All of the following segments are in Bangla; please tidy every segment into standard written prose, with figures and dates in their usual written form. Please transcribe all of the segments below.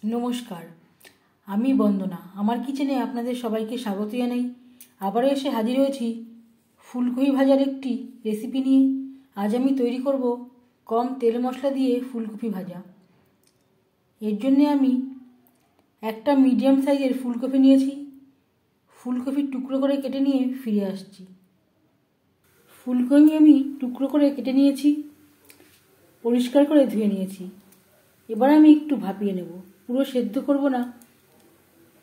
নমস্কার, আমি বন্দনা। আমার কিচেনে আপনাদের সবাইকে স্বাগত জানাই। আবারও এসে হাজির হয়েছি ফুলকপি ভাজার একটি রেসিপি নিয়ে। আজ আমি তৈরি করব কম তেল মশলা দিয়ে ফুলকপি ভাজা। এর জন্যে আমি একটা মিডিয়াম সাইজের ফুলকপি নিয়েছি। ফুলকপির টুকরো করে কেটে নিয়ে ফিরে আসছি। ফুলকপি আমি টুকরো করে কেটে নিয়েছি, পরিষ্কার করে ধুয়ে নিয়েছি। এবার আমি একটু ভাপিয়ে নেব, পুরো সেদ্ধ করব না।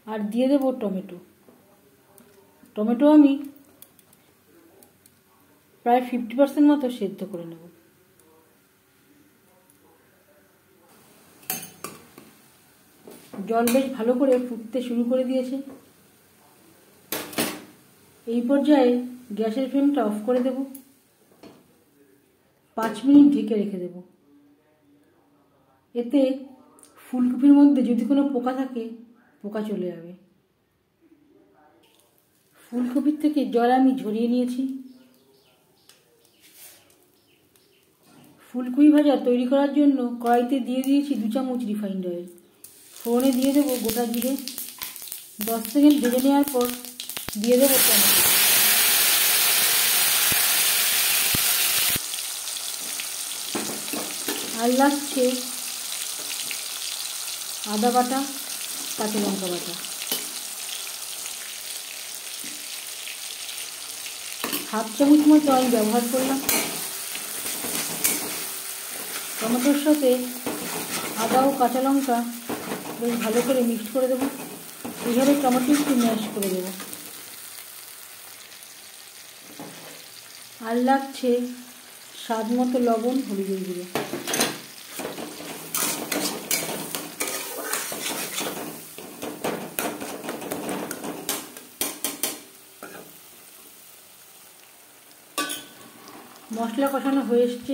আর দিয়ে দেব টমেটো আমি প্রায় 50% মতো সেদ্ধ করে নেব। জল বেশ ভালো করে ফুটতে শুরু করে দিয়েছে। এই পর্যায়ে গ্যাসের ফ্লেমটা অফ করে দেব। 5 মিনিট ঢেকে রেখে দেব। এতে ফুলকপির মধ্যে যদি কোনো পোকা থাকে, পোকা চলে যাবে। ফুলকপির থেকে জল আমি ঝরিয়ে নিয়েছি। ফুলকপি ভাজা তৈরি করার জন্য কড়াইতে দিয়ে দিয়েছি 2 চামচ রিফাইন্ড অয়েল। ফোড়নে দিয়ে দেবো গোটা জিরে। 10 সেকেন্ড ভেজে নেওয়ার পর দিয়ে দেবো টমেটো। আর লাগছে আদা বাটা, কাঁচা লঙ্কা বাটা। হাফ চামচ মতো আমি ব্যবহার করলাম। টমেটোর সাথে আদা ও কাঁচা লঙ্কা বেশ ভালো করে মিক্সড করে দেবো। এইভাবে টমেটো একটু ম্যাশ করে দেবো। আর লাগছে স্বাদ মতো লবণ, হলুদের গুঁড়ো। মশলা কষানো হয়ে এসছে।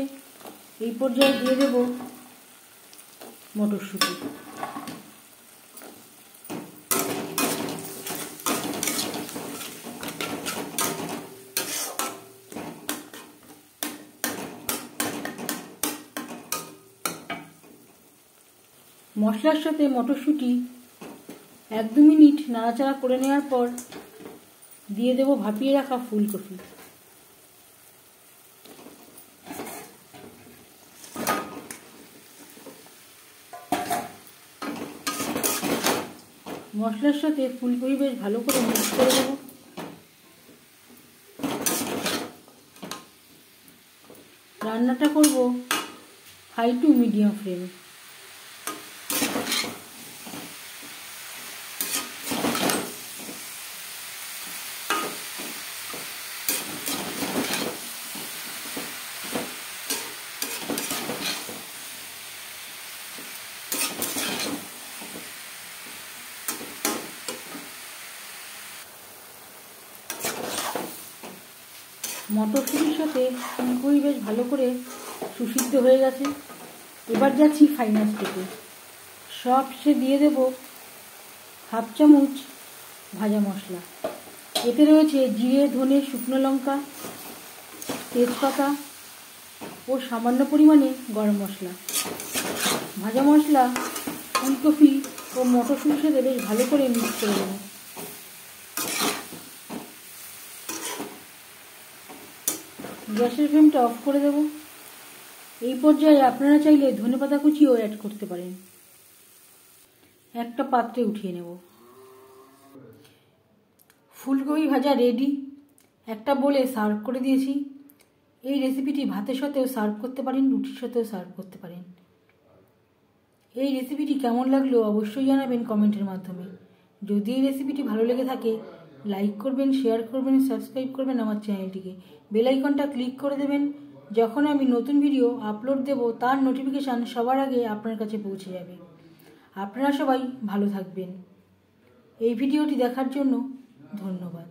এই পর্যায়ে দিয়ে দেব মটরশুঁটি। মশলার সাথে মটরশুঁটি 1-2 মিনিট নাড়াচাড়া করে নেওয়ার পর দিয়ে দেব ভাপিয়ে রাখা ফুলকপি। মশলার সাথে ফুলকপি বেশ ভালো করে মিক্স করে দেব। রান্নাটা করব হাই টু মিডিয়াম ফ্লেমে। মটরশুঁটির সাথে ফুলকপি বেশ ভালো করে সুসিদ্ধ হয়ে গেছে। এবার যাচ্ছি ফাইনাল স্টেপে। সবশেষে দিয়ে দেব হাফ চামচ ভাজা মশলা। এতে রয়েছে জিরে, ধনে, শুকনো লঙ্কা, তেজপাতা ও সামান্য পরিমাণে গরম মশলা। ভাজা মশলা ফুলকপি ও মটরশুঁটির সাথে বেশ ভালো করে মিক্স করে দেব। গ্যাসের ফ্লেমটা অফ করে দেব। এই পর্যায়ে আপনারা চাইলে ধনেপাতা কুচিও অ্যাড করতে পারেন। একটা পাত্রে উঠিয়ে নেব। ফুলকপি ভাজা রেডি। একটা বোলে সার্ভ করে দিয়েছি। এই রেসিপিটি ভাতের সাথেও সার্ভ করতে পারেন, রুটির সাথেও সার্ভ করতে পারেন। এই রেসিপিটি কেমন লাগলো অবশ্যই জানাবেন কমেন্টের মাধ্যমে। যদি এই রেসিপিটি ভালো লেগে থাকে লাইক করবেন, শেয়ার করবেন, সাবস্ক্রাইব করবেন আমার চ্যানেলটিকে। বেল আইকনটা ক্লিক করে দেবেন। যখন আমি নতুন ভিডিও আপলোড দেব তার নোটিফিকেশান সবার আগে আপনার কাছে পৌঁছে যাবে। আপনারা সবাই ভালো থাকবেন। এই ভিডিওটি দেখার জন্য ধন্যবাদ।